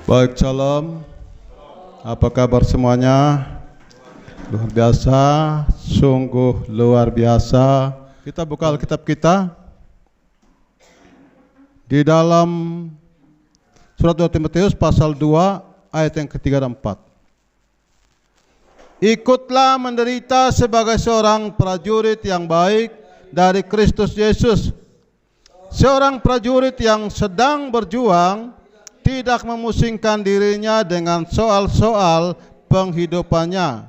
Baik, salam. Apa kabar semuanya? Luar biasa, sungguh luar biasa. Kita buka Alkitab kita di dalam surat 2 Timotius pasal 2 ayat yang ketiga dan 4. Ikutlah menderita sebagai seorang prajurit yang baik dari Kristus Yesus. Seorang prajurit yang sedang berjuang tidak memusingkan dirinya dengan soal-soal penghidupannya,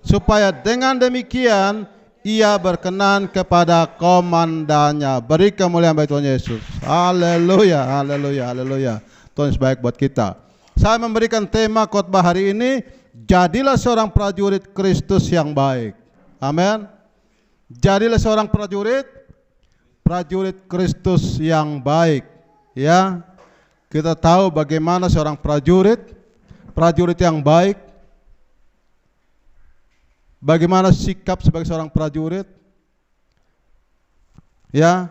supaya dengan demikian ia berkenan kepada komandannya. Beri kemuliaan bagi Tuhan Yesus. Haleluya, haleluya, haleluya. Tuhan baik buat kita. Saya memberikan tema khotbah hari ini, jadilah seorang prajurit Kristus yang baik. Amin. Jadilah seorang prajurit Kristus yang baik. Ya. Kita tahu bagaimana seorang prajurit yang baik, bagaimana sikap sebagai seorang prajurit. Ya,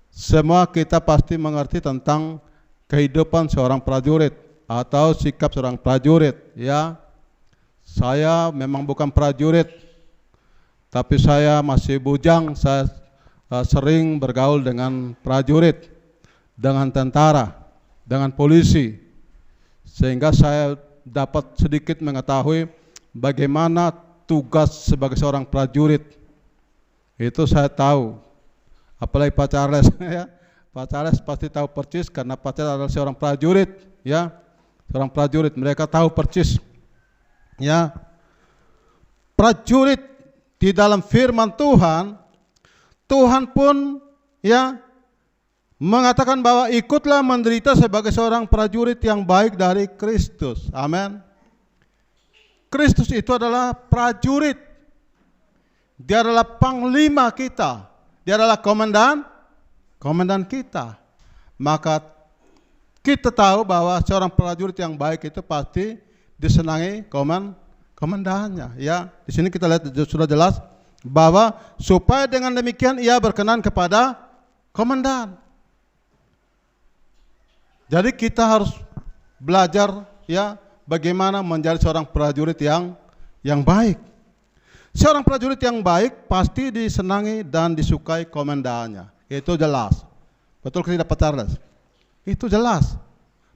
semua kita pasti mengerti tentang kehidupan seorang prajurit atau sikap seorang prajurit. Ya, saya memang bukan prajurit, tapi saya masih bujang. Saya sering bergaul dengan prajurit, dengan tentara, dengan polisi, sehingga saya dapat sedikit mengetahui bagaimana tugas sebagai seorang prajurit. Itu saya tahu. Apalagi Pak Charles, ya. Pak Charles pasti tahu persis karena Pak Charles adalah seorang prajurit, ya. Seorang prajurit, mereka tahu persis. Ya. Prajurit di dalam firman Tuhan, Tuhan pun ya mengatakan bahwa ikutlah menderita sebagai seorang prajurit yang baik dari Kristus. Amin. Kristus itu adalah prajurit. Dia adalah panglima kita. Dia adalah komandan kita. Maka kita tahu bahwa seorang prajurit yang baik itu pasti disenangi komandannya. Ya, di sini kita lihat sudah jelas bahwa supaya dengan demikian ia berkenan kepada komandan. Jadi kita harus belajar ya bagaimana menjadi seorang prajurit yang baik. Seorang prajurit yang baik pasti disenangi dan disukai komandannya. Itu jelas. Betul tidak Pak Charles? Itu jelas.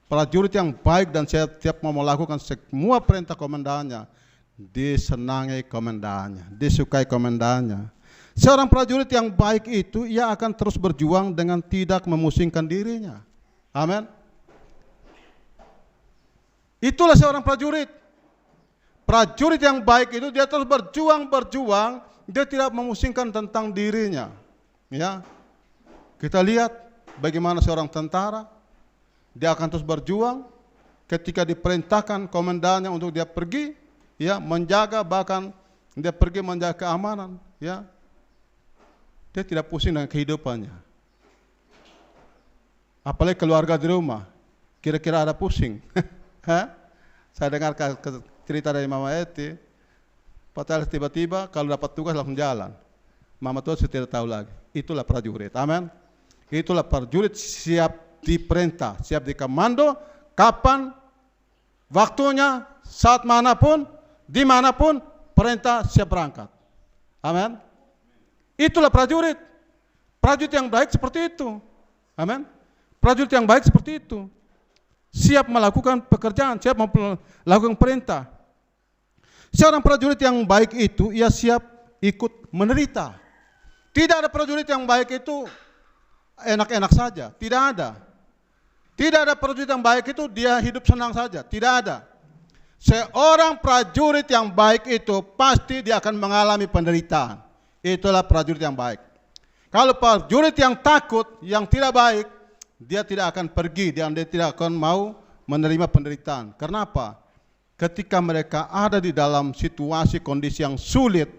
Prajurit yang baik dan setiap mau melakukan semua perintah komandannya, disenangi komandannya, disukai komandannya. Seorang prajurit yang baik itu ia akan terus berjuang dengan tidak memusingkan dirinya. Amin. Itulah seorang prajurit. Prajurit yang baik itu dia terus berjuang, dia tidak memusingkan tentang dirinya. Ya. Kita lihat bagaimana seorang tentara, dia akan terus berjuang ketika diperintahkan komandannya untuk dia pergi, ya, menjaga, bahkan dia pergi menjaga keamanan, ya. Dia tidak pusing dengan kehidupannya. Apalagi keluarga di rumah, kira-kira ada pusing. Saya dengar cerita dari Mama Eti, Pak Charles tiba-tiba kalau dapat tugas langsung jalan. Mama tuh tidak tahu lagi. Itulah prajurit. Amin. Itulah prajurit siap diperintah, siap dikomando, kapan, waktunya, saat manapun, dimanapun, perintah siap berangkat. Amin. Itulah prajurit. Prajurit yang baik seperti itu. Amin. Prajurit yang baik seperti itu. Siap melakukan pekerjaan, siap melakukan perintah. Seorang prajurit yang baik itu, ia siap ikut menderita. Tidak ada prajurit yang baik itu enak-enak saja, tidak ada. Tidak ada prajurit yang baik itu dia hidup senang saja, tidak ada. Seorang prajurit yang baik itu pasti dia akan mengalami penderitaan. Itulah prajurit yang baik. Kalau prajurit yang takut, yang tidak baik, dia tidak akan pergi dan dia tidak akan mau menerima penderitaan. Kenapa? Ketika mereka ada di dalam situasi kondisi yang sulit,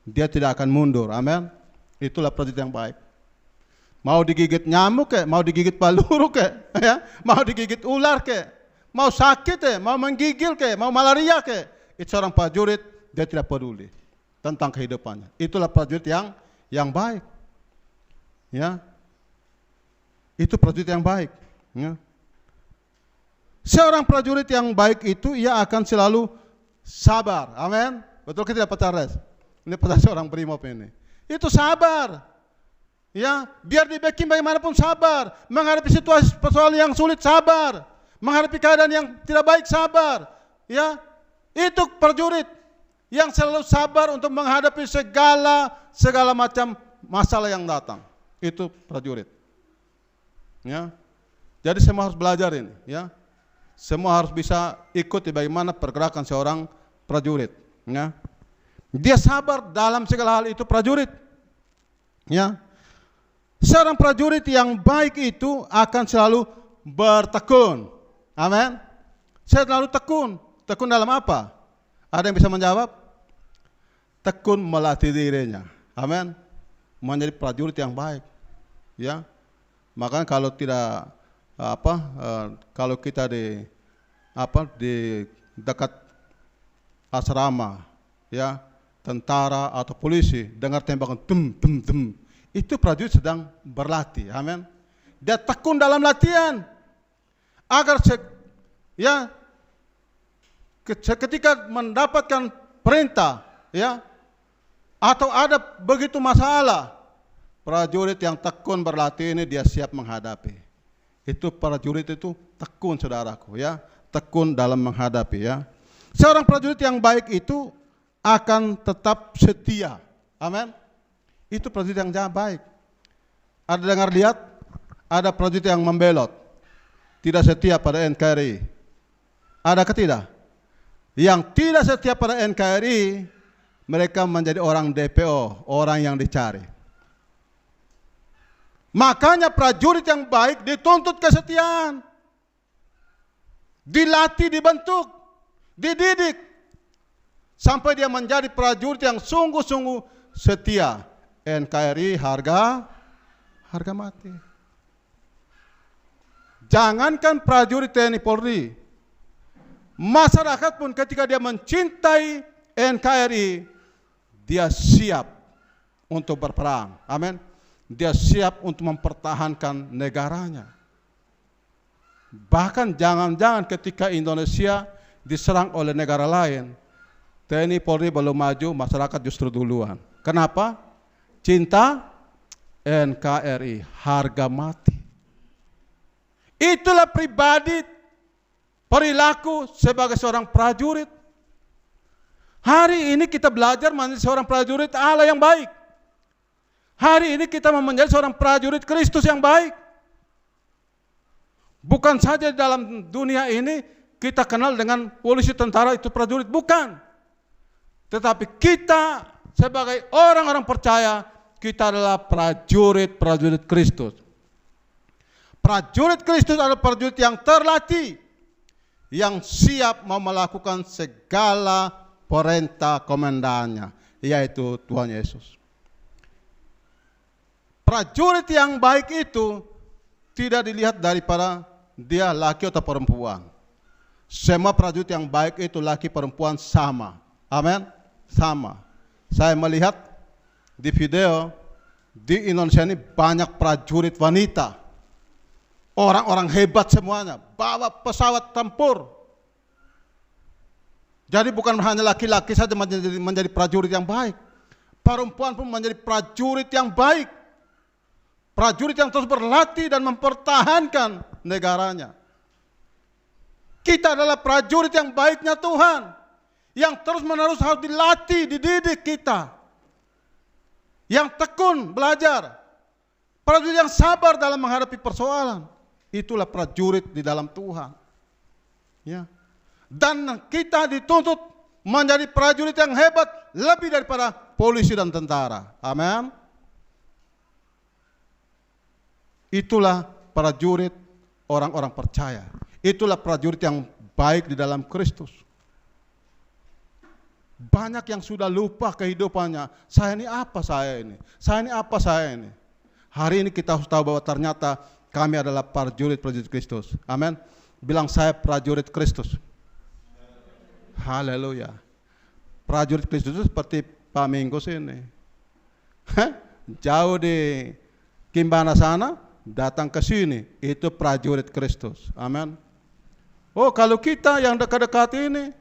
dia tidak akan mundur. Amin. Itulah prajurit yang baik. Mau digigit nyamuk ke, mau digigit peluru ke, ya, mau digigit ular ke, mau sakit ke, mau menggigil ke, mau malaria ke, itu seorang prajurit dia tidak peduli tentang kehidupannya. Itulah prajurit yang baik. Ya. Itu prajurit yang baik. Ya. Seorang prajurit yang baik itu ia akan selalu sabar. Amin. Betul kita tidak Charles? Ini pesan seorang brimob ini. Itu sabar. Ya, biar di backing bagaimanapun sabar. Menghadapi situasi persoalan yang sulit sabar. Menghadapi keadaan yang tidak baik sabar. Ya, itu prajurit yang selalu sabar untuk menghadapi segala macam masalah yang datang. Itu prajurit. Ya. Jadi semua harus belajar ini, ya. Semua harus bisa ikuti bagaimana pergerakan seorang prajurit, ya. Dia sabar dalam segala hal, itu prajurit. Ya. Seorang prajurit yang baik itu akan selalu bertekun. Amin. Selalu tekun. Tekun dalam apa? Ada yang bisa menjawab? Tekun melatih dirinya. Amin. Menjadi prajurit yang baik. Ya. Makanya kalau tidak kalau kita di dekat asrama, ya, tentara atau polisi dengar tembakan itu prajurit sedang berlatih. Amin. Dia tekun dalam latihan agar ketika mendapatkan perintah, ya, atau ada begitu masalah, prajurit yang tekun berlatih ini dia siap menghadapi. Itu prajurit itu tekun, saudaraku, ya, tekun dalam menghadapi, ya. Seorang prajurit yang baik itu akan tetap setia. Amin. Itu prajurit yang baik. Ada dengar lihat, ada prajurit yang membelot, tidak setia pada NKRI. Adakah tidak? Yang tidak setia pada NKRI, mereka menjadi orang DPO, orang yang dicari. Makanya prajurit yang baik dituntut kesetiaan. Dilatih, dibentuk, dididik. Sampai dia menjadi prajurit yang sungguh-sungguh setia. NKRI harga mati. Jangankan prajurit TNI Polri, masyarakat pun ketika dia mencintai NKRI, dia siap untuk berperang. Amin. Dia siap untuk mempertahankan negaranya. Bahkan jangan-jangan ketika Indonesia diserang oleh negara lain, TNI Polri belum maju, masyarakat justru duluan. Kenapa? Cinta NKRI, harga mati. Itulah pribadi perilaku sebagai seorang prajurit. Hari ini kita belajar menjadi seorang prajurit Allah yang baik. Hari ini kita mau menjadi seorang prajurit Kristus yang baik. Bukan saja dalam dunia ini kita kenal dengan polisi, tentara itu prajurit, bukan. Tetapi kita sebagai orang-orang percaya, kita adalah prajurit Kristus. Prajurit Kristus adalah prajurit yang terlatih, yang siap mau melakukan segala perintah komandannya, yaitu Tuhan Yesus. Prajurit yang baik itu tidak dilihat daripada dia laki atau perempuan. Semua prajurit yang baik itu laki perempuan sama. Amin. Sama. Saya melihat di video di Indonesia ini banyak prajurit wanita. Orang-orang hebat semuanya, bawa pesawat tempur. Jadi bukan hanya laki-laki saja menjadi prajurit yang baik. Perempuan pun menjadi prajurit yang baik. Prajurit yang terus berlatih dan mempertahankan negaranya. Kita adalah prajurit yang baiknya Tuhan, yang terus-menerus harus dilatih, dididik kita. Yang tekun belajar. Prajurit yang sabar dalam menghadapi persoalan. Itulah prajurit di dalam Tuhan. Ya. Dan kita dituntut menjadi prajurit yang hebat lebih daripada polisi dan tentara. Amin. Itulah prajurit orang-orang percaya. Itulah prajurit yang baik di dalam Kristus. Banyak yang sudah lupa kehidupannya. Saya ini apa saya ini? Saya ini apa saya ini? Hari ini kita harus tahu bahwa ternyata kami adalah prajurit Kristus. Amin. Bilang saya prajurit Kristus. Haleluya. Prajurit Kristus itu seperti Pak Minggus ini. Jauh di Kimbana sana, datang ke sini, itu prajurit Kristus. Amin. Oh, kalau kita yang dekat-dekat ini,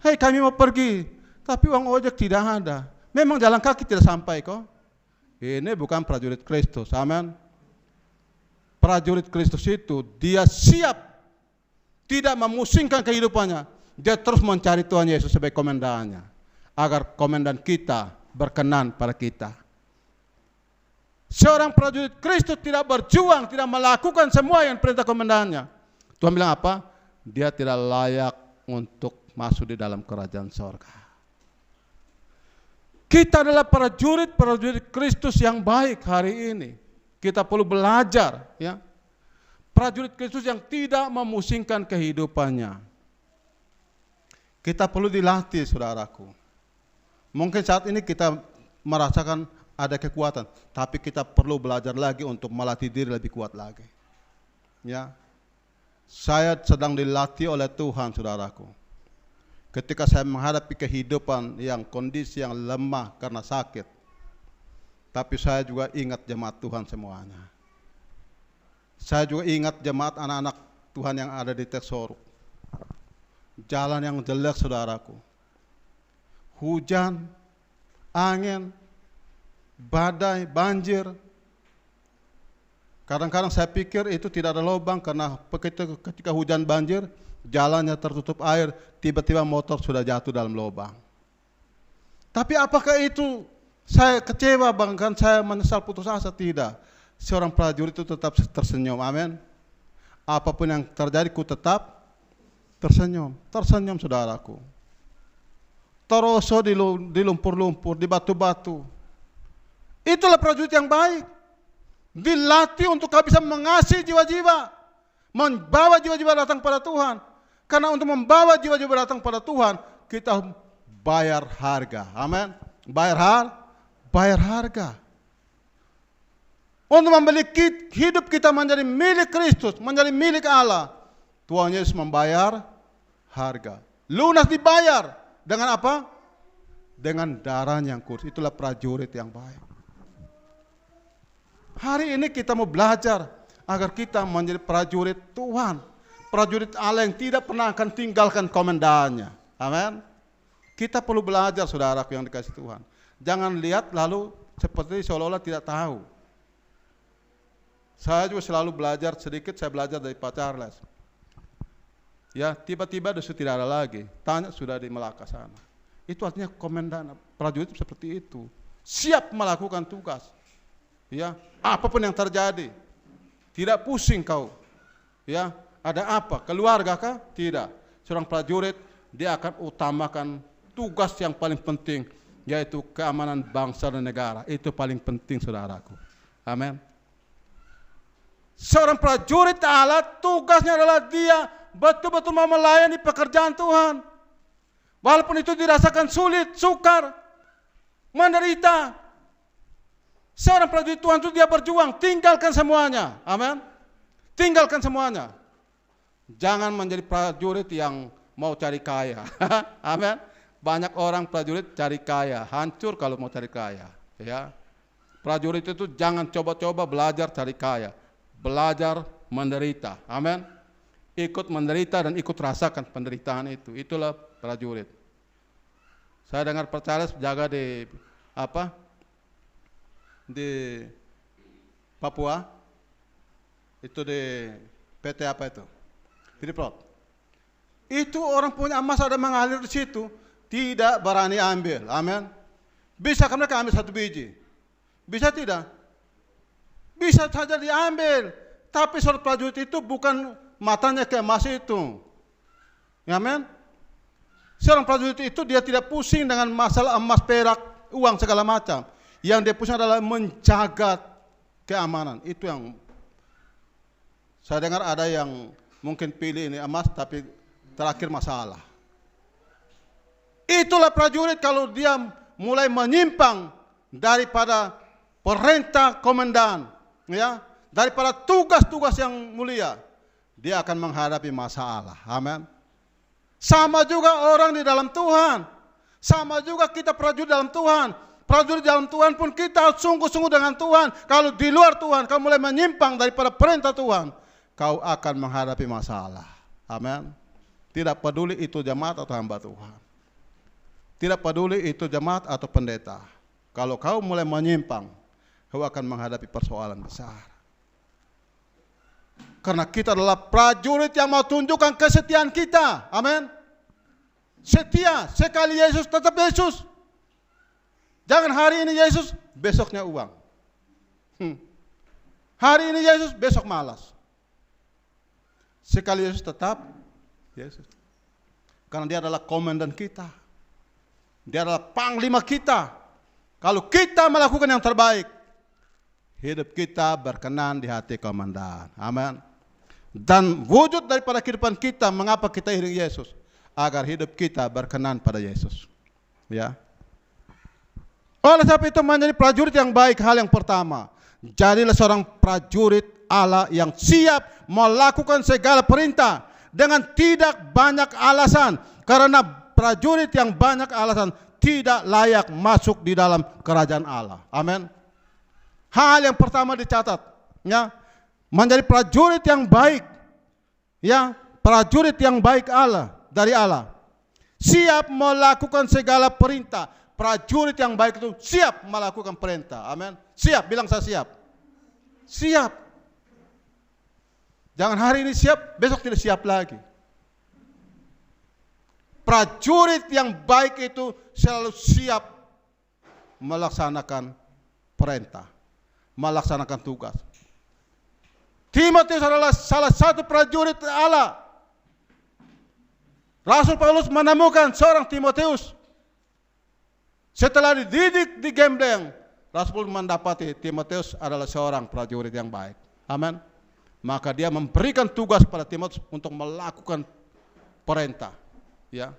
hei kami mau pergi, tapi uang ojek tidak ada. Memang jalan kaki tidak sampai kok. Ini bukan prajurit Kristus, amin. Prajurit Kristus itu dia siap tidak memusingkan kehidupannya. Dia terus mencari Tuhan Yesus sebagai komandannya, agar komandan kita berkenan pada kita. Seorang prajurit Kristus tidak berjuang, tidak melakukan semua yang perintah komandannya. Tuhan bilang apa? Dia tidak layak untuk masuk di dalam kerajaan sorga. Kita adalah prajurit Kristus yang baik hari ini. Kita perlu belajar, ya. Prajurit Kristus yang tidak memusingkan kehidupannya. Kita perlu dilatih, saudaraku. Mungkin saat ini kita merasakan ada kekuatan, tapi kita perlu belajar lagi untuk melatih diri lebih kuat lagi. Ya, saya sedang dilatih oleh Tuhan, saudaraku. Ketika saya menghadapi kehidupan yang kondisi yang lemah karena sakit, tapi saya juga ingat jemaat Tuhan semuanya. Saya juga ingat jemaat anak-anak Tuhan yang ada di Tesoruk. Jalan yang jelek, saudaraku. Hujan, angin, badai, banjir. Kadang-kadang saya pikir itu tidak ada lubang karena ketika hujan banjir, jalannya tertutup air, tiba-tiba motor sudah jatuh dalam lubang. Tapi apakah itu saya kecewa, bahkan saya menyesal putus asa? Tidak. Seorang prajurit itu tetap tersenyum, amin. Apapun yang terjadi, ku tetap tersenyum. Tersenyum, saudaraku. Terosot di lumpur-lumpur, di batu-batu. Itulah prajurit yang baik. Dilatih untuk bisa mengasihi jiwa-jiwa, membawa jiwa-jiwa datang pada Tuhan. Karena untuk membawa jiwa-jiwa datang pada Tuhan, kita bayar harga. Amin. Bayar harga. Untuk membeli hidup kita menjadi milik Kristus, menjadi milik Allah, Tuhan Yesus membayar harga. Lunas dibayar dengan apa? Dengan darahnya yang kudus. Itulah prajurit yang baik. Hari ini kita mau belajar agar kita menjadi prajurit Tuhan, prajurit Allah yang tidak pernah akan tinggalkan komandannya. Amin. Kita perlu belajar, saudaraku yang dikasih Tuhan. Jangan lihat lalu seperti seolah-olah tidak tahu. Saya juga selalu belajar sedikit, saya belajar dari Pak Charles. Ya, tiba-tiba sudah tidak ada lagi. Tanya sudah di Melaka sana. Itu artinya komandan prajurit seperti itu. Siap melakukan tugas. Ya, apapun yang terjadi. Tidak pusing kau. Ya, ada apa? Keluarga kah? Tidak. Seorang prajurit dia akan utamakan tugas yang paling penting, yaitu keamanan bangsa dan negara. Itu paling penting, saudaraku. Amin. Seorang prajurit Allah tugasnya adalah dia betul-betul mau melayani pekerjaan Tuhan. Walaupun itu dirasakan sulit, sukar, menderita. Seorang prajurit Tuhan itu dia berjuang, tinggalkan semuanya. Amin. Tinggalkan semuanya. Jangan menjadi prajurit yang mau cari kaya. Amin. Banyak orang prajurit cari kaya, hancur kalau mau cari kaya. Ya. Prajurit itu jangan coba-coba belajar cari kaya. Belajar menderita, amin. Ikut menderita dan ikut rasakan penderitaan itu. Itulah prajurit. Saya dengar Pak Charles jaga di apa? Di Papua. Itu di PT apa itu? Freeport. Itu orang punya emas ada mengalir di situ, tidak berani ambil, amin. Bisa kan mereka ambil 1 biji? Bisa tidak? Bisa saja diambil, tapi seorang prajurit itu bukan matanya ke emas itu. Amin. Seorang prajurit itu dia tidak pusing dengan masalah emas, perak, uang segala macam. Yang dia pusing adalah menjaga keamanan. Itu yang saya dengar ada yang mungkin pilih ini emas tapi terakhir masalah. Itulah prajurit kalau dia mulai menyimpang daripada perintah komandan, ya, daripada tugas-tugas yang mulia, dia akan menghadapi masalah. Amin. Sama juga orang di dalam Tuhan. Sama juga kita prajurit dalam Tuhan. Prajurit dalam Tuhan pun kita sungguh-sungguh dengan Tuhan. Kalau di luar Tuhan, kau mulai menyimpang daripada perintah Tuhan, kau akan menghadapi masalah. Amin. Tidak peduli itu jemaat atau hamba Tuhan. Tidak peduli itu jemaat atau pendeta. Kalau kau mulai menyimpang, kau akan menghadapi persoalan besar. Karena kita adalah prajurit yang mau tunjukkan kesetiaan kita. Amin. Setia, sekali Yesus tetap Yesus. Jangan hari ini Yesus, besoknya uang. Hari ini Yesus, besok malas. Sekali Yesus tetap Yesus. Karena dia adalah komandan kita. Dia adalah panglima kita. Kalau kita melakukan yang terbaik, hidup kita berkenan di hati komandan. Amin. Dan wujud daripada kehidupan kita, mengapa kita iring Yesus? Agar hidup kita berkenan pada Yesus. Ya. Oleh sebab itu menjadi prajurit yang baik, hal yang pertama. Jadilah seorang prajurit Allah yang siap melakukan segala perintah dengan tidak banyak alasan. Karena prajurit yang banyak alasan tidak layak masuk di dalam kerajaan Allah. Amin. Hal yang pertama dicatat, ya, menjadi prajurit yang baik, ya, prajurit yang baik Allah dari Allah, siap melakukan segala perintah. Prajurit yang baik itu siap melakukan perintah. Amin. Siap, bilang saya siap. Siap. Jangan hari ini siap, besok tidak siap lagi. Prajurit yang baik itu selalu siap melaksanakan perintah, melaksanakan tugas. Timotius adalah salah satu prajurit Allah. Rasul Paulus menemukan seorang Timotius. Setelah dididik di Gembleng, Rasul Paulus mendapati Timotius adalah seorang prajurit yang baik. Amin. Maka dia memberikan tugas pada Timotius untuk melakukan perintah. Ya,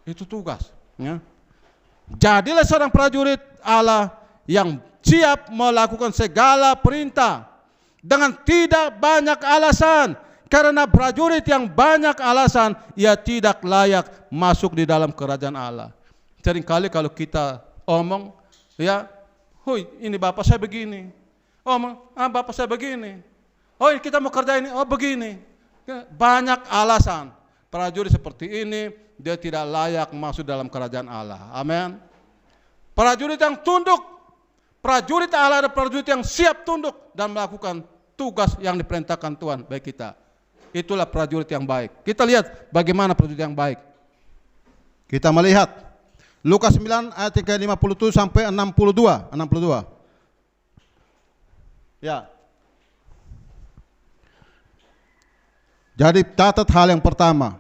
itu tugas. Ya. Jadilah seorang prajurit Allah yang siap melakukan segala perintah dengan tidak banyak alasan. Karena prajurit yang banyak alasan, ia tidak layak masuk di dalam kerajaan Allah. Seringkali kalau kita omong, ya, hui, ini bapak saya begini. Omong, bapak saya begini. Oh, kita mau kerja ini, oh begini. Banyak alasan. Prajurit seperti ini, dia tidak layak masuk dalam kerajaan Allah. Amin. Prajurit yang tunduk, prajurit Allah adalah prajurit yang siap tunduk dan melakukan tugas yang diperintahkan Tuhan bagi kita. Itulah prajurit yang baik. Kita lihat bagaimana prajurit yang baik. Kita melihat Lukas 9 ayat 57 sampai 62. Ya. Jadi catat hal yang pertama.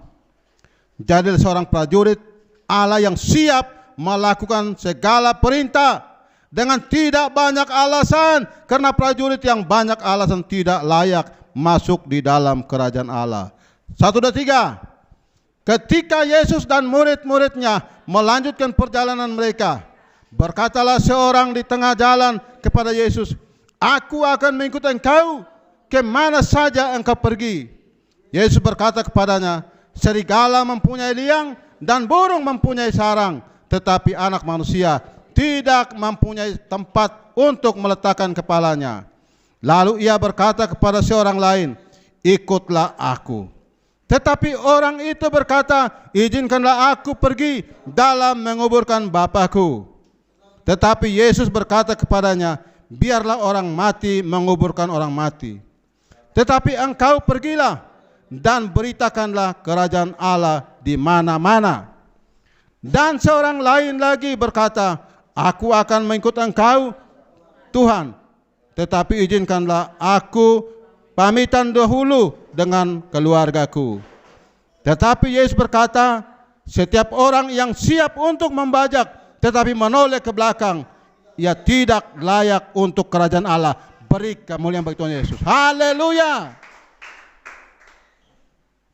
Jadi seorang prajurit Allah yang siap melakukan segala perintah dengan tidak banyak alasan. Karena prajurit yang banyak alasan tidak layak masuk di dalam kerajaan Allah. 1, 2, 3. Ketika Yesus dan murid-muridnya melanjutkan perjalanan mereka, berkatalah seorang di tengah jalan kepada Yesus, "Aku akan mengikut engkau kemana saja engkau pergi." Yesus berkata kepadanya, "Serigala mempunyai liang dan burung mempunyai sarang, tetapi anak manusia tidak mempunyai tempat untuk meletakkan kepalanya." Lalu ia berkata kepada seorang lain, "Ikutlah aku." Tetapi orang itu berkata, "Izinkanlah aku pergi dalam menguburkan Bapakku." Tetapi Yesus berkata kepadanya, "Biarlah orang mati menguburkan orang mati. Tetapi engkau pergilah dan beritakanlah kerajaan Allah di mana-mana." Dan seorang lain lagi berkata, "Aku akan mengikut engkau, Tuhan. Tetapi izinkanlah aku pamitan dahulu dengan keluargaku." Tetapi Yesus berkata, "Setiap orang yang siap untuk membajak tetapi menoleh ke belakang, ia tidak layak untuk kerajaan Allah." Beri kemuliaan bagi Tuhan Yesus. Haleluya.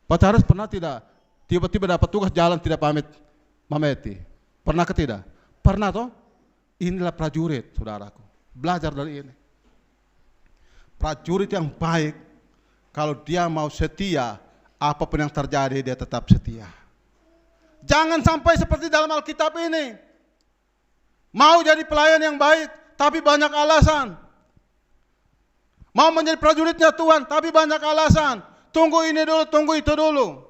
Pacaran pernah tidak tiba-tiba dapat tugas jalan tidak pameti? Pernah ke tidak? Pernah toh? Inilah prajurit, saudaraku. Belajar dari ini. Prajurit yang baik, kalau dia mau setia, apapun yang terjadi dia tetap setia. Jangan sampai seperti dalam Alkitab ini. Mau jadi pelayan yang baik, tapi banyak alasan. Mau menjadi prajuritnya Tuhan, tapi banyak alasan. Tunggu ini dulu, tunggu itu dulu.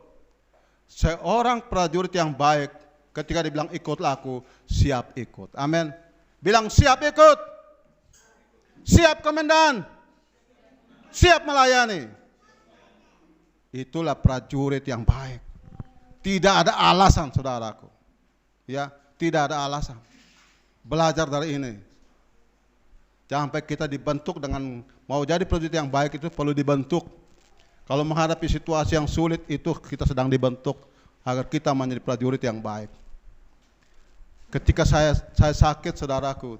Seorang prajurit yang baik ketika dibilang ikutlah aku, siap ikut. Amin. Bilang siap ikut. Siap komandan. Siap melayani. Itulah prajurit yang baik. Tidak ada alasan, saudaraku. Ya, tidak ada alasan. Belajar dari ini. Jangan sampai kita dibentuk dengan mau jadi prajurit yang baik itu perlu dibentuk. Kalau menghadapi situasi yang sulit itu kita sedang dibentuk agar kita menjadi prajurit yang baik. Ketika saya sakit, saudaraku,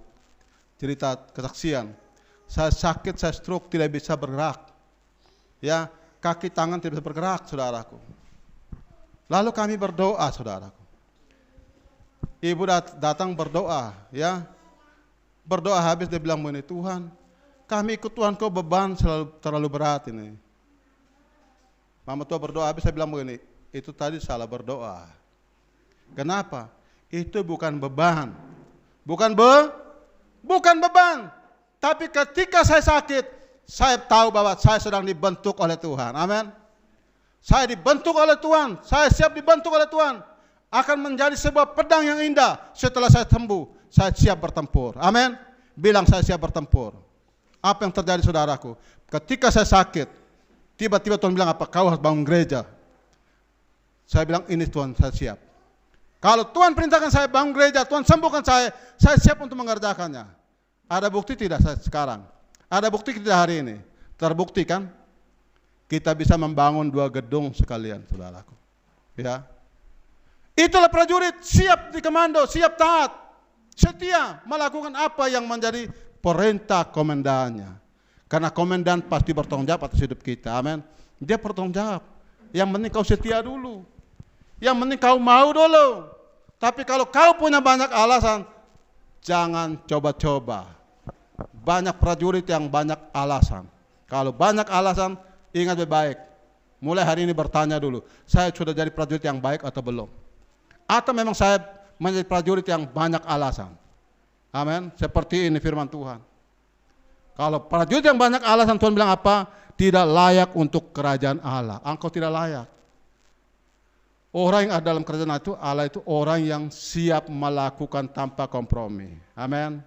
cerita kesaksian. Saya sakit, saya stroke, tidak bisa bergerak. Ya, kaki tangan tidak bisa bergerak, saudaraku. Lalu kami berdoa, saudaraku. Ibu datang berdoa, ya. Berdoa habis dia bilang begini, Tuhan, kami ikut Tuhan, kau beban terlalu berat ini. Mama tua berdoa habis, saya bilang begini, itu tadi salah berdoa. Kenapa? Itu bukan beban. Bukan beban. Tapi ketika saya sakit, saya tahu bahwa saya sedang dibentuk oleh Tuhan. Amin. Saya dibentuk oleh Tuhan. Saya siap dibentuk oleh Tuhan. Akan menjadi sebuah pedang yang indah. Setelah saya sembuh, saya siap bertempur. Amin. Bilang saya siap bertempur. Apa yang terjadi, saudaraku? Ketika saya sakit, tiba-tiba Tuhan bilang apa? Kau harus bangun gereja. Saya bilang ini Tuhan, saya siap. Kalau Tuhan perintahkan saya bangun gereja, Tuhan sembuhkan saya siap untuk mengerjakannya. Ada bukti tidak saya sekarang? Ada bukti tidak hari ini? Terbukti kan? Kita bisa membangun 2 gedung sekalian, saudaraku. Ya. Itulah prajurit, siap di komando, siap taat, setia melakukan apa yang menjadi perintah komandannya. Karena komandan pasti bertanggung jawab atas hidup kita. Amin. Dia bertanggung jawab. Yang penting kau setia dulu. Yang penting kau mau dulu. Tapi kalau kau punya banyak alasan, jangan coba-coba. Banyak prajurit yang banyak alasan. Kalau banyak alasan, ingat baik-baik. Mulai hari ini bertanya dulu, saya sudah jadi prajurit yang baik atau belum? Atau memang saya menjadi prajurit yang banyak alasan? Amin. Seperti ini firman Tuhan. Kalau prajurit yang banyak alasan, Tuhan bilang apa? Tidak layak untuk kerajaan Allah. Engkau tidak layak. Orang yang ada dalam kerajaan Allah itu orang yang siap melakukan tanpa kompromi. Amin.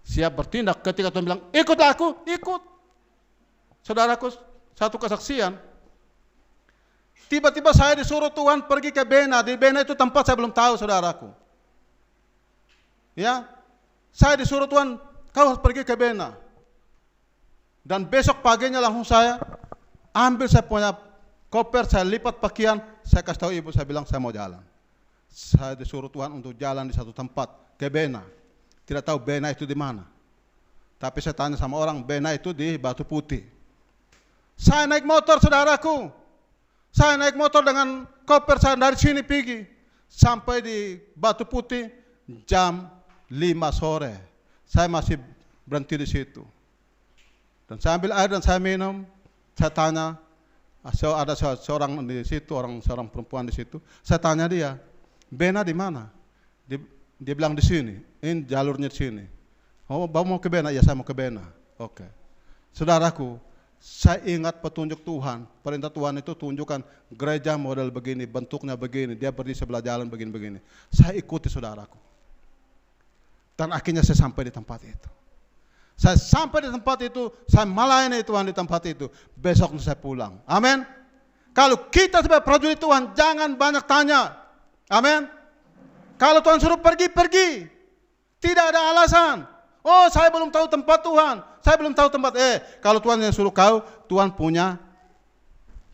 Siap bertindak ketika Tuhan bilang, ikutlah aku, ikut. Saudaraku, satu kesaksian. Tiba-tiba saya disuruh Tuhan pergi ke Bena. Di Bena itu tempat saya belum tahu, saudaraku. Ya, saya disuruh Tuhan, kau harus pergi ke Bena. Dan besok paginya langsung saya ambil saya punya koper, saya lipat pakaian, saya kasih tahu ibu, saya bilang saya mau jalan. Saya disuruh Tuhan untuk jalan di satu tempat ke Bena. Tidak tahu Bena itu di mana. Tapi saya tanya sama orang, Bena itu di Batu Putih. Saya naik motor, saudaraku. Saya naik motor dengan koper saya dari sini pergi. Sampai di Batu Putih jam 5 sore. Saya masih berhenti di situ. Dan saya ambil air dan saya minum. Saya tanya, ada seorang di situ, seorang perempuan di situ. Saya tanya dia, Bena di mana? Dia bilang di sini. Ini jalurnya di sini. Oh, bapak mau ke Bena? Ya, saya mau ke Bena. Oke. Saudaraku, saya ingat petunjuk Tuhan. Perintah Tuhan itu tunjukkan gereja model begini, bentuknya begini. Dia berdiri sebelah jalan begini-begini. Saya ikuti, saudaraku. Dan akhirnya saya sampai di tempat itu. Saya sampai di tempat itu, saya melayani Tuhan di tempat itu. Besok saya pulang. Amin. Kalau kita sebagai prajurit Tuhan, jangan banyak tanya. Amin. Kalau Tuhan suruh pergi, pergi. Tidak ada alasan. Oh, saya belum tahu tempat Tuhan. Saya belum tahu tempat. Kalau Tuhan yang suruh kau, Tuhan punya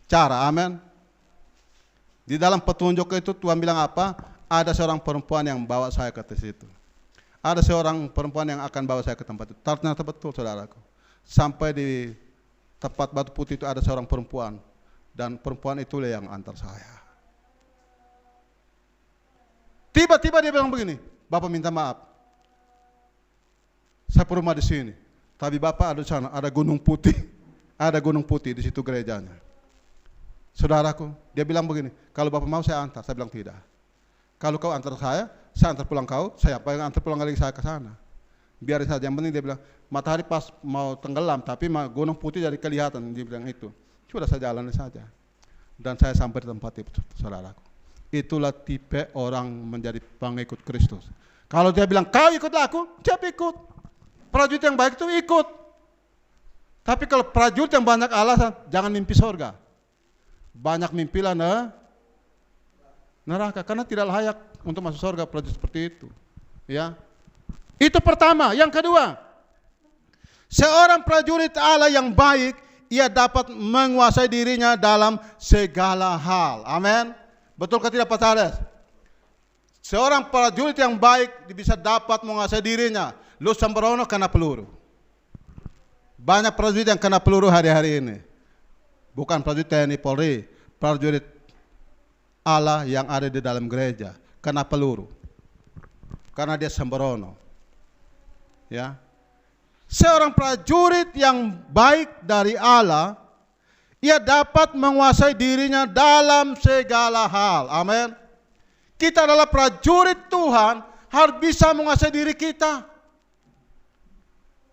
cara. Amin. Di dalam petunjuk itu Tuhan bilang apa? Ada seorang perempuan yang bawa saya ke situ. Ada seorang perempuan yang akan bawa saya ke tempat itu. Ternyata betul, saudaraku. Sampai di tempat Batu Putih itu ada seorang perempuan. Dan perempuan itulah yang antar saya. Tiba-tiba dia bilang begini, Bapak minta maaf. Saya rumah di sini, tapi Bapak ada di sana, ada Gunung Putih. Ada Gunung Putih di situ gerejanya. Saudaraku, dia bilang begini, kalau Bapak mau saya antar. Saya bilang tidak. Kalau kau antar saya antar pulang kau, saya apa yang antar pulang lagi saya ke sana. Biarin saja, yang penting dia bilang, matahari pas mau tenggelam, tapi Gunung Putih jadi kelihatan, dia bilang itu. Sudah saya jalani saja. Dan saya sampai di tempat itu, saudaraku. itulah tipe orang menjadi pengikut Kristus. Kalau dia bilang, kau ikutlah aku, dia ikut. Prajurit yang baik itu ikut. Tapi kalau prajurit yang banyak alasan, jangan mimpi surga. Banyak mimpilah neraka, karena tidak layak untuk masuk surga prajurit seperti itu. Ya, itu pertama. Yang kedua, seorang prajurit Allah yang baik, ia dapat menguasai dirinya dalam segala hal. Amin. Betulkah tidak Pak Charles? Seorang prajurit yang baik bisa dapat menguasai dirinya. Lu sembrono kena peluru. Banyak prajurit yang kena peluru hari-hari ini. Bukan prajurit TNI Polri, prajurit Allah yang ada di dalam gereja kena peluru. Karena dia sembrono. Ya. Seorang prajurit yang baik dari Allah, ia dapat menguasai dirinya dalam segala hal. Amin. Kita adalah prajurit Tuhan, harus bisa menguasai diri kita.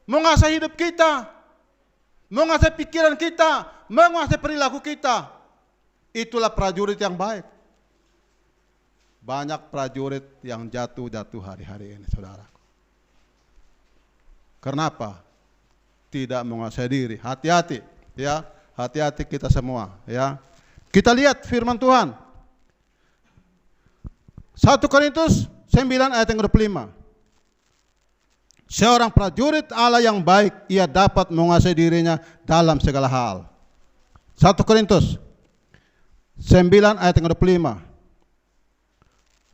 Menguasai hidup kita. Menguasai pikiran kita. Menguasai perilaku kita. Itulah prajurit yang baik. Banyak prajurit yang jatuh-jatuh hari-hari ini, saudaraku. Kenapa? Tidak menguasai diri. Hati-hati, ya. Hati-hati kita semua, ya. Kita lihat firman Tuhan. 1 Korintus 9 ayat yang ke-25. Seorang prajurit Allah yang baik, ia dapat menguasai dirinya dalam segala hal. 1 Korintus 9 ayat yang ke-25.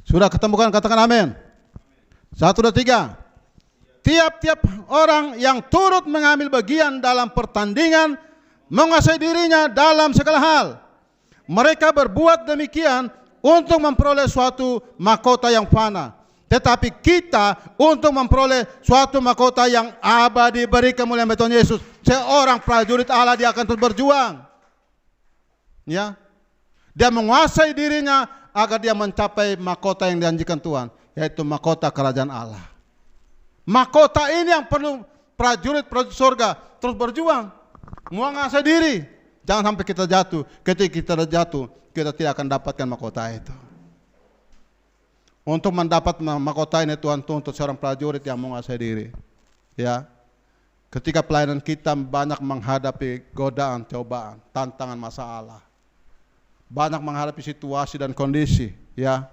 Sudah ketemukan, katakan amin. 1, 2, 3. Tiap-tiap orang yang turut mengambil bagian dalam pertandingan menguasai dirinya dalam segala hal. Mereka berbuat demikian untuk memperoleh suatu mahkota yang fana. Tetapi kita untuk memperoleh suatu mahkota yang abadi beri kemuliaan Tuhan Yesus. Seorang prajurit Allah dia akan terus berjuang. Ya. Dia menguasai dirinya agar dia mencapai mahkota yang dijanjikan Tuhan, yaitu mahkota kerajaan Allah. Mahkota ini yang perlu prajurit-prajurit surga terus berjuang, menguasai diri. Jangan sampai kita jatuh. Ketika kita jatuh, kita tidak akan dapatkan mahkota itu. Untuk mendapat mahkota ini Tuhan tuntut seorang prajurit yang menguasai diri. Ya. Ketika pelayanan kita banyak menghadapi godaan, cobaan, tantangan, masalah. Banyak menghadapi situasi dan kondisi, ya.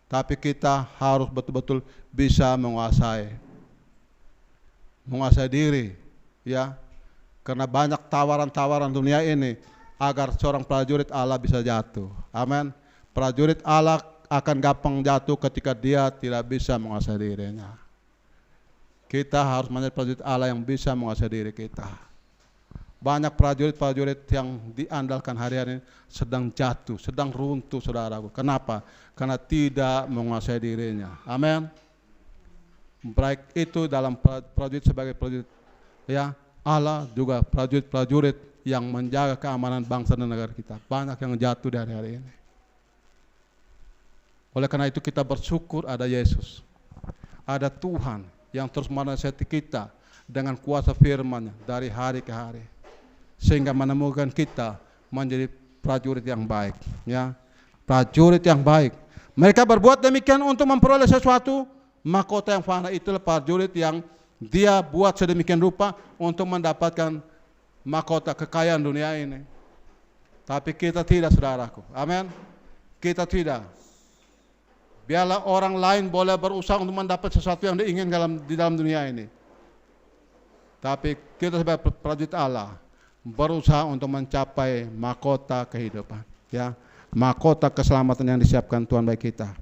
Tapi kita harus betul-betul bisa menguasai diri, ya. Karena banyak tawaran-tawaran dunia ini agar seorang prajurit Allah bisa jatuh. Amin. Prajurit Allah akan gampang jatuh ketika dia tidak bisa menguasai dirinya. Kita harus menjadi prajurit Allah yang bisa menguasai diri kita. Banyak prajurit-prajurit yang diandalkan hari-hari ini sedang jatuh, sedang runtuh, saudaraku. Kenapa? Karena tidak menguasai dirinya. Amin. Baik itu dalam prajurit sebagai prajurit, ya, Allah, juga prajurit-prajurit yang menjaga keamanan bangsa dan negara kita. Banyak yang jatuh di hari-hari ini. Oleh karena itu kita bersyukur ada Yesus. Ada Tuhan yang terus menasihati kita dengan kuasa firman-Nya dari hari ke hari. Sehingga menemukan kita menjadi prajurit yang baik, ya. Prajurit yang baik. Mereka berbuat demikian untuk memperoleh sesuatu mahkota yang fana. Itulah prajurit yang dia buat sedemikian rupa untuk mendapatkan mahkota kekayaan dunia ini. Tapi kita tidak, saudaraku. Amin. Kita tidak. Biarlah orang lain boleh berusaha untuk mendapat sesuatu yang diinginkan di dalam dunia ini. Tapi kita sebagai prajurit Allah berusaha untuk mencapai mahkota kehidupan, ya, mahkota keselamatan yang disiapkan Tuhan bagi kita.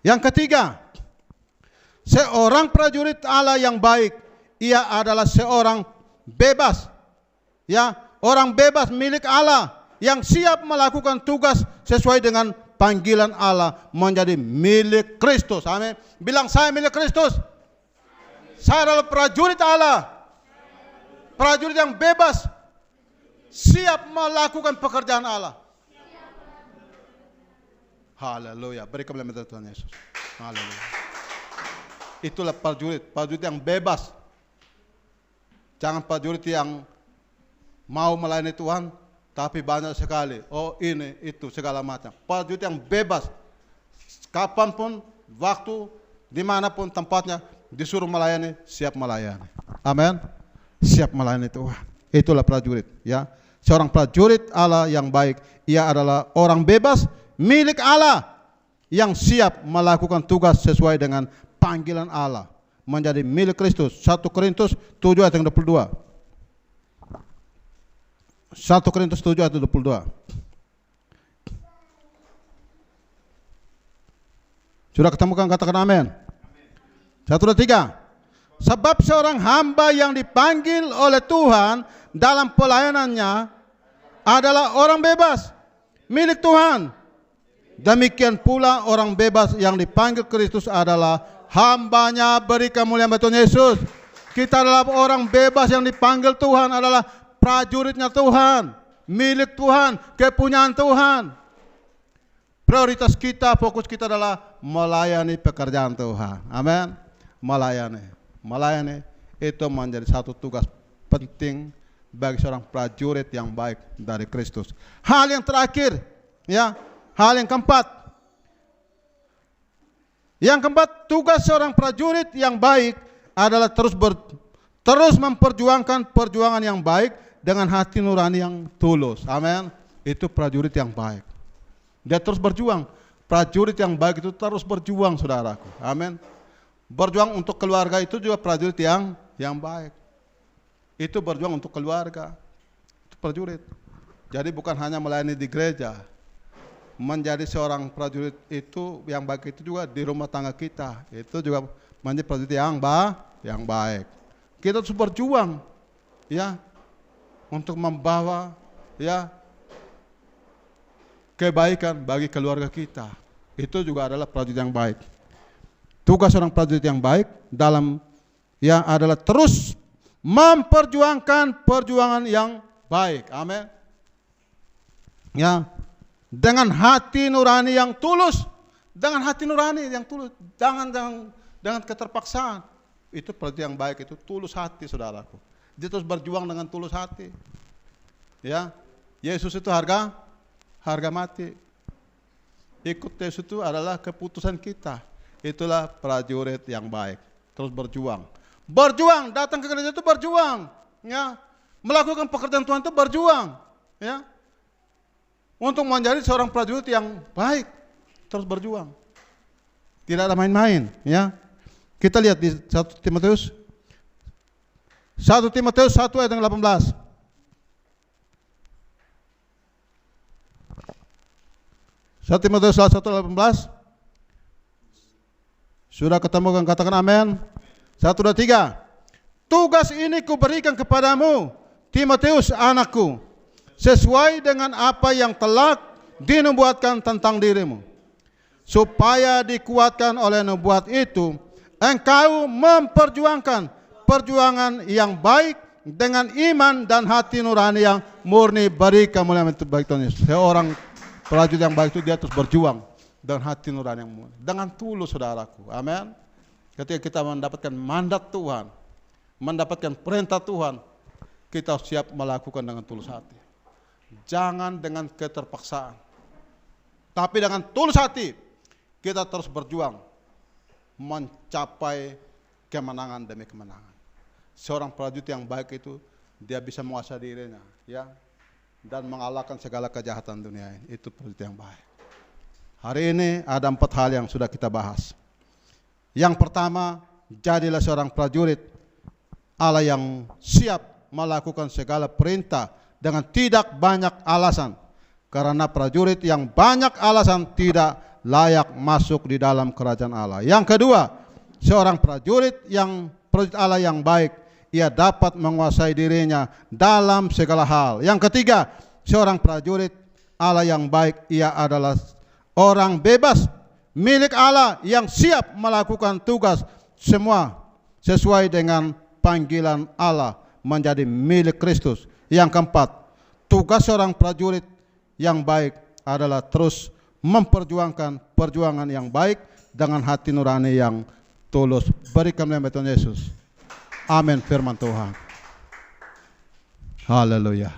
Yang ketiga, seorang prajurit Allah yang baik, ia adalah seorang bebas, ya, orang bebas milik Allah yang siap melakukan tugas sesuai dengan panggilan Allah menjadi milik Kristus. Amin. Bilang, saya milik Kristus. Saya adalah prajurit Allah. Prajurit yang bebas, siap melakukan pekerjaan Allah. Haleluya. Beri kemuliaan Tuhan Yesus. Haleluya. Itulah prajurit yang bebas. Jangan prajurit yang mau melayani Tuhan Tapi banyak sekali, oh ini, itu, segala macam. Prajurit yang bebas, kapanpun, waktu, dimanapun tempatnya, disuruh melayani, siap melayani. Amin. Siap melayani Tuhan. Itulah prajurit. Ya, seorang prajurit Allah yang baik, ia adalah orang bebas, milik Allah, yang siap melakukan tugas sesuai dengan panggilan Allah, menjadi milik Kristus. 1 Korintus 7 ayat 22. 1 Korintus 7 ayat 22. Sudah ketemukan, katakan amin. 1, 2, 3. Sebab seorang hamba yang dipanggil oleh Tuhan dalam pelayanannya adalah orang bebas, milik Tuhan. Demikian pula orang bebas yang dipanggil Kristus adalah hambanya. Beri kemuliaan bagi Tuhan Yesus. Kita adalah orang bebas yang dipanggil Tuhan, adalah prajuritnya Tuhan, milik Tuhan, kepunyaan Tuhan. Prioritas kita, fokus kita adalah melayani pekerjaan Tuhan. Amin. Melayani itu menjadi satu tugas penting bagi seorang prajurit yang baik dari Kristus. Hal yang terakhir, ya, hal yang keempat. Yang keempat, tugas seorang prajurit yang baik adalah terus memperjuangkan perjuangan yang baik dengan hati nurani yang tulus. Amin. Itu prajurit yang baik. Dia terus berjuang. Prajurit yang baik itu terus berjuang, saudaraku. Amin. Berjuang untuk keluarga itu juga prajurit yang baik. Itu berjuang untuk keluarga. Itu prajurit. Jadi bukan hanya melayani di gereja. Menjadi seorang prajurit itu yang baik itu juga di rumah tangga kita. Itu juga menjadi prajurit yang baik. Kita harus berjuang, ya, untuk membawa, ya, kebaikan bagi keluarga kita. Itu juga adalah prajurit yang baik. Tugas seorang prajurit yang baik dalam, ya, adalah terus memperjuangkan perjuangan yang baik. Amin. Ya, dengan hati nurani yang tulus, dengan hati nurani yang tulus, jangan dengan keterpaksaan. Itu prajurit yang baik, itu tulus hati, saudaraku. Dia terus berjuang dengan tulus hati. Ya, Yesus itu harga mati. Ikut Yesus itu adalah keputusan kita. Itulah prajurit yang baik. Terus berjuang. Berjuang, datang ke gereja itu berjuang. Ya, melakukan pekerjaan Tuhan itu berjuang. Ya, untuk menjadi seorang prajurit yang baik, terus berjuang. Tidak ada main-main. Ya, kita lihat di 1 Timotius 1 ayat 18. 1 Timotius 1 ayat 18. Sudah ketemu kan, katakan amin. 1, 2, 3. Tugas ini kuberikan kepadamu, Timotius anakku, sesuai dengan apa yang telah dinubuatkan tentang dirimu, supaya dikuatkan oleh nubuat itu, engkau memperjuangkan perjuangan yang baik dengan iman dan hati nurani yang murni. Beri kemuliaan bagi Tuhan Yesus. Seorang prajurit yang baik itu dia terus berjuang dengan hati nurani yang murni, dengan tulus, saudaraku. Amin. Ketika kita mendapatkan mandat Tuhan, mendapatkan perintah Tuhan, kita siap melakukan dengan tulus hati. Jangan dengan keterpaksaan, tapi dengan tulus hati kita terus berjuang mencapai kemenangan demi kemenangan. Seorang prajurit yang baik itu dia bisa menguasai dirinya, ya, dan mengalahkan segala kejahatan dunia ini. Itu prajurit yang baik. Hari ini ada 4 hal yang sudah kita bahas. Yang pertama, jadilah seorang prajurit Allah yang siap melakukan segala perintah dengan tidak banyak alasan. Karena prajurit yang banyak alasan tidak layak masuk di dalam kerajaan Allah. Yang kedua, seorang prajurit Allah yang baik, ia dapat menguasai dirinya dalam segala hal. Yang ketiga, seorang prajurit Allah yang baik, ia adalah orang bebas, milik Allah yang siap melakukan tugas semua sesuai dengan panggilan Allah, menjadi milik Kristus. Yang keempat, tugas seorang prajurit yang baik adalah terus memperjuangkan perjuangan yang baik dengan hati nurani yang tulus. Berikan Tuhan Yesus. Amin. Firman Tuhan. Haleluya.